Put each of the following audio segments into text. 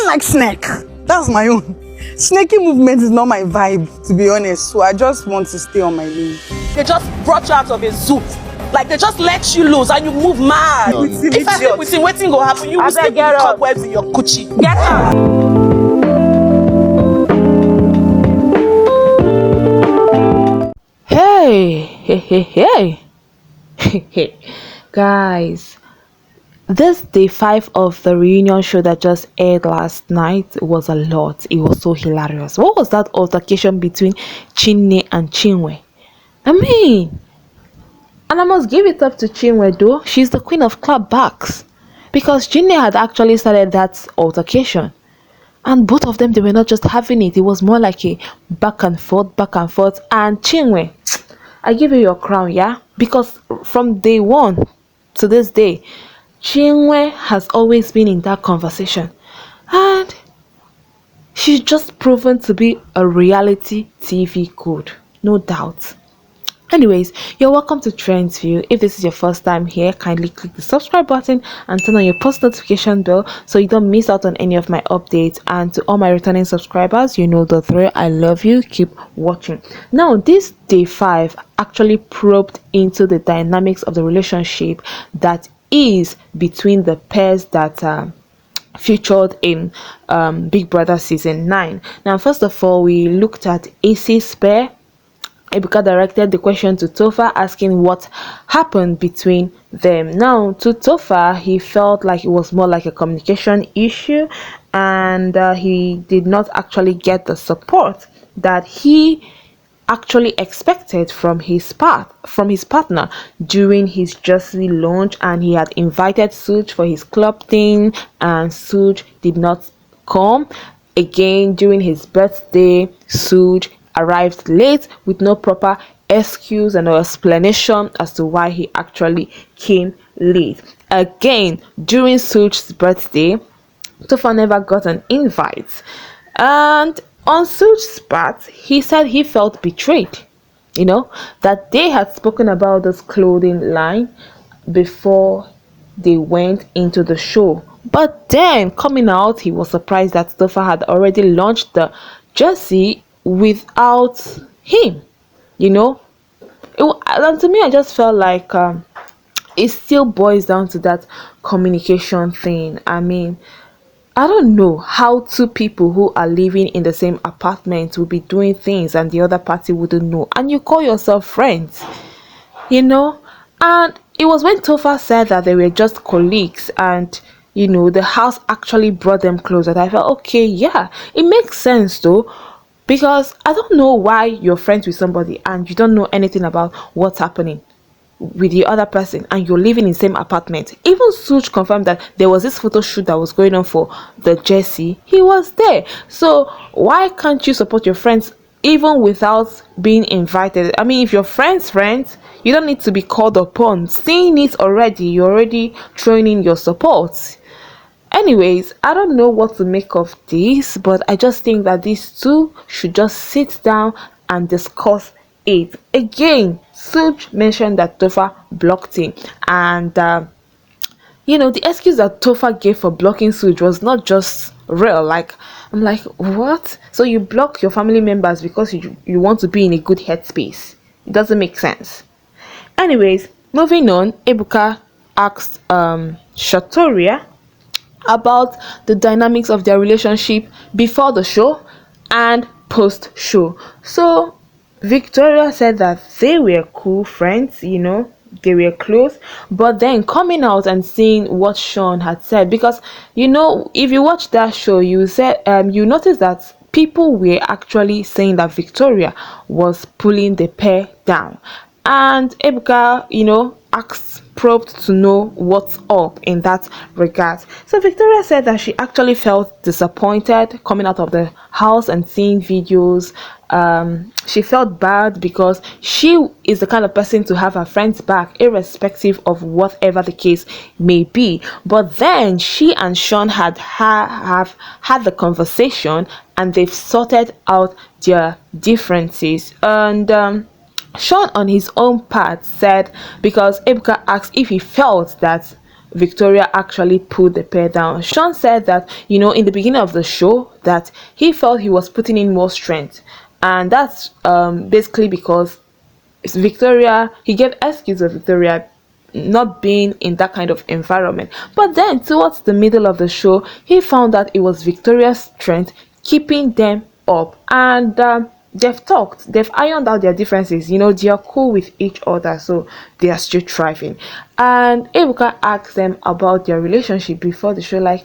like snake. That's my own. Snaky movement is not my vibe, to be honest. So I just want to stay on my lane. They just brought you out of a zoo. Like they just let you loose and you move mad. No. If I sleep with him, waiting go happen. You will sleep with the cobwebs in your coochie. Get out. Hey. Guys, this day 5 of the reunion show that just aired last night was a lot. It was so hilarious. What was that altercation between Chinne and Chinwe? And I must give it up to Chinwe though. She's the queen of clapbacks. Because Chinne had actually started that altercation. And both of them, they were not just having it. It was more like a back and forth. And Chinwe, I give you your crown, yeah? Because from day one to this day, Chinwe has always been in that conversation. And she's just proven to be a reality TV code. No doubt. Anyways, you're welcome to Trends View. If this is your first time here, kindly click the subscribe button and turn on your post notification bell so you don't miss out on any of my updates. And to all my returning subscribers, you know the drill. I love you. Keep watching. Now, this day 5 actually probed into the dynamics of the relationship that is between the pairs that featured in Big Brother season 9. Now, first of all, we looked at Ace's pair. Ebuka directed the question to Topher, asking what happened between them. Now, to Topher, he felt like it was more like a communication issue, and he did not actually get the support that he actually expected from his partner during his jersey launch. And he had invited Suj for his club thing, and Suj did not come. Again, during his birthday, Suj arrived late with no proper excuse and no explanation as to why he actually came late. Again, during Suj's birthday, Topher never got an invite. And on Suj's part, he said he felt betrayed. You know, that they had spoken about this clothing line before they went into the show. But then, coming out, he was surprised that Topher had already launched the jersey without him, you know. And to me, I just felt like it still boils down to that communication thing. I mean, I don't know how two people who are living in the same apartment will be doing things and the other party wouldn't know, and you call yourself friends, you know. And it was when Topher said that they were just colleagues and, you know, the house actually brought them closer, that I felt, okay, yeah, it makes sense though. Because I don't know why you're friends with somebody and you don't know anything about what's happening with the other person and you're living in the same apartment. Even Suj confirmed that there was this photo shoot that was going on for the jersey. He was there. So why can't you support your friends even without being invited? I mean, if you're friends, you don't need to be called upon. Seeing it already, you're already throwing in your support. Anyways, I don't know what to make of this, but I just think that these two should just sit down and discuss it. Again, Suj mentioned that Topher blocked him, and you know, the excuse that Topher gave for blocking Suj was not just real. Like, I'm like, what? So you block your family members because you want to be in a good headspace? It doesn't make sense. Anyways, moving on, Ebuka asked Shatoria about the dynamics of their relationship before the show and post show. So Victoria said that they were cool friends, you know, they were close, but then coming out and seeing what Sean had said, because, you know, if you watch that show, you said you notice that people were actually saying that Victoria was pulling the pair down, and Ebuka, you know, probed to know what's up in that regard. So Victoria said that she actually felt disappointed coming out of the house and seeing videos. She felt bad because she is the kind of person to have her friends back irrespective of whatever the case may be. But then she and Sean have had the conversation and they've sorted out their differences. And Sean on his own part said, because Ebuka asked if he felt that Victoria actually pulled the pair down. Sean said that, in the beginning of the show, that he felt he was putting in more strength. And that's basically because Victoria, he gave excuse of Victoria not being in that kind of environment. But then towards the middle of the show, he found that it was Victoria's strength keeping them up. And they've talked, they've ironed out their differences. They are cool with each other, so they are still thriving. And Ebuka asked them about their relationship before the show, like,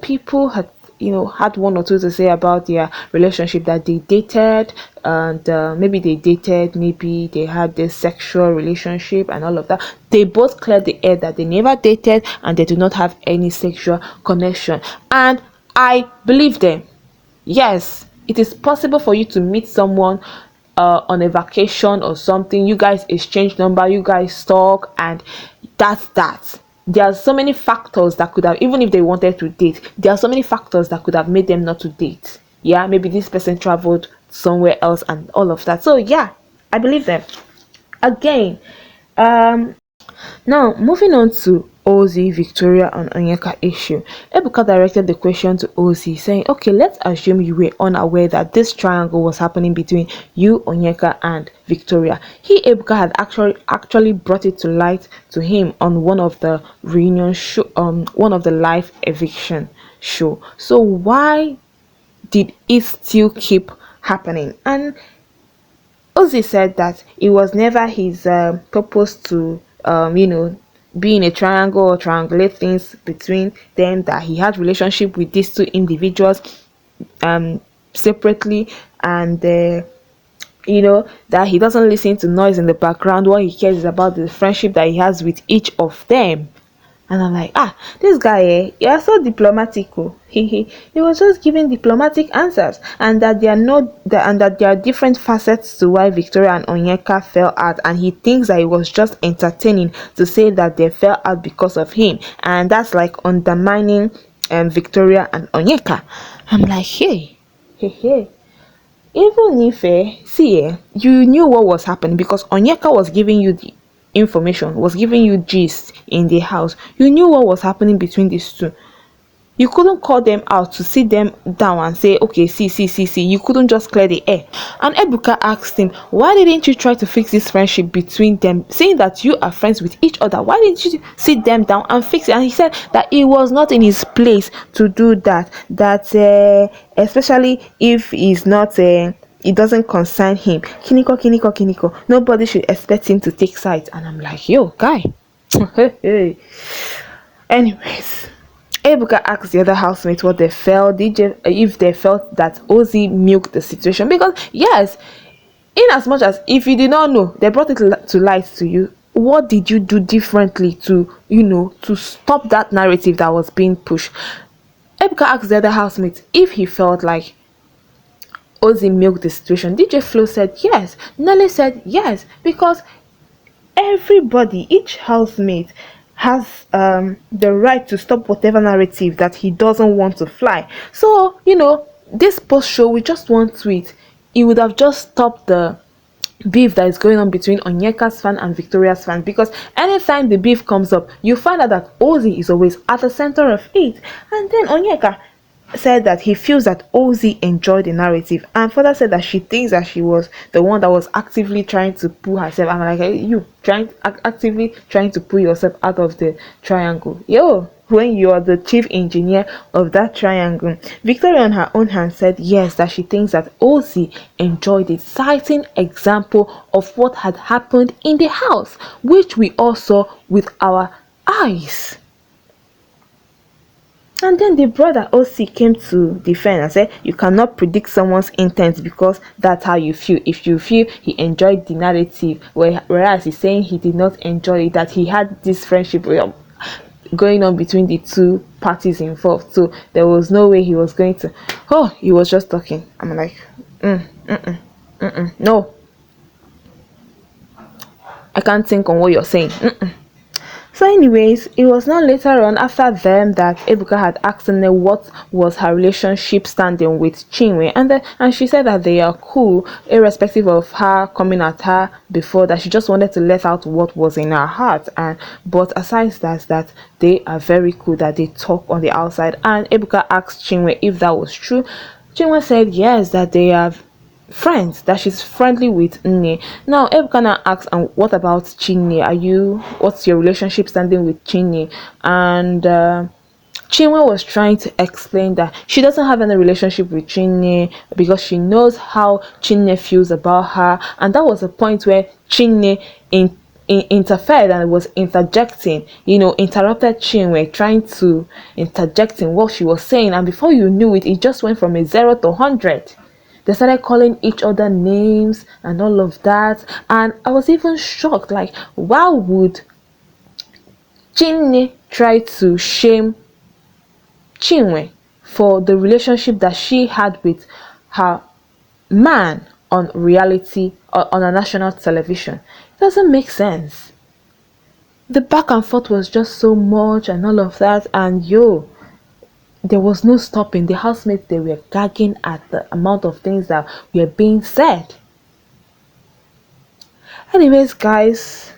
people had one or two to say about their relationship, that they dated, and maybe they dated, maybe they had this sexual relationship and all of that. They both cleared the air that they never dated and they do not have any sexual connection. And I believe them. Yes, it is possible for you to meet someone on a vacation or something. You guys exchange number, you guys talk, and that's that. There are so many factors that could have, even if they wanted to date, there are so many factors that could have made them not to date. Yeah, maybe this person traveled somewhere else and all of that. So yeah, I believe them. Again, now moving on to Ozee, Victoria and Onyeka issue. Ebuka directed the question to Ozee, saying, okay, let's assume you were unaware that this triangle was happening between you, Onyeka and Victoria. Ebuka had actually brought it to light to him on one of the reunion show, one of the live eviction show. So why did it still keep happening? And Ozee said that it was never his purpose to be in a triangle or triangulate things between them, that he had relationship with these two individuals separately, and that he doesn't listen to noise in the background. What he cares is about the friendship that he has with each of them. And I'm like, this guy, you're so diplomatic. He was just giving diplomatic answers, and that there are different facets to why Victoria and Onyeka fell out, and he thinks that it was just entertaining to say that they fell out because of him, and that's like undermining Victoria and Onyeka. I'm like, hey. Even if you knew what was happening, because Onyeka was giving you the information, was giving you gist in the house. You knew what was happening between these two. You couldn't call them out to sit them down and say, okay, see. You couldn't just clear the air. And Ebuka asked him, why didn't you try to fix this friendship between them, saying that you are friends with each other? Why didn't you sit them down and fix it? And he said that it was not in his place to do that, especially if he's not it doesn't concern him. Kiniko. Nobody should expect him to take sides. And I'm like, yo, guy. Anyways, Ebuka asked the other housemates what they felt, if they felt that Ozee milked the situation. Because yes, in as much as if you did not know, they brought it to light to you. What did you do differently to stop that narrative that was being pushed? Ebuka asked the other housemates if he felt like Ozee milked the situation. DJ Flo said yes. Nelly said yes, because everybody, each housemate has the right to stop whatever narrative that he doesn't want to fly. So this post show, we just one tweet, it would have just stopped the beef that is going on between Onyeka's fan and Victoria's fan, because anytime the beef comes up, you find out that Ozee is always at the center of it. And then Onyeka said that he feels that Ozee enjoyed the narrative, and further said that she thinks that she was the one that was actively trying to pull herself. I'm like, hey, you actively trying to pull yourself out of the triangle, when you are the chief engineer of that triangle. Victoria on her own hand said yes, that she thinks that Ozee enjoyed it, citing example of what had happened in the house, which we all saw with our eyes. And then the brother Ozee came to defend and said, you cannot predict someone's intent, because that's how you feel. If you feel he enjoyed the narrative, whereas he's saying he did not enjoy it, that he had this friendship going on between the two parties involved, so there was no way he was going to, he was just talking. I'm like, no, I can't think on what you're saying. So anyways, it was not later on after them that Ebuka had asked Nne what was her relationship standing with Chinwe, and she said that they are cool irrespective of her coming at her before, that she just wanted to let out what was in her heart. And but aside that they are very cool, that they talk on the outside. And Ebuka asked Chinwe if that was true. Chinwe said yes, that they have friends, that she's friendly with Nne. Now Ebuka asks, and what about Chinne? What's your relationship standing with Chinne? And Chinwe was trying to explain that she doesn't have any relationship with Chinne because she knows how Chinne feels about her, and that was a point where Chinne interfered and was interjecting, interrupted Chinwe, trying to interject in what she was saying, and before you knew it, it just went from a 0 to 100. They started calling each other names and all of that. And I was even shocked, like, why would Chinne try to shame Chinwe for the relationship that she had with her man on reality or on a national television? It doesn't make sense. The back and forth was just so much and all of that, and there was no stopping. The housemates, they were gagging at the amount of things that were being said. Anyways, guys,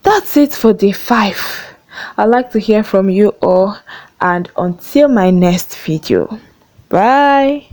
that's it for day 5. I'd like to hear from you all, and until my next video, bye.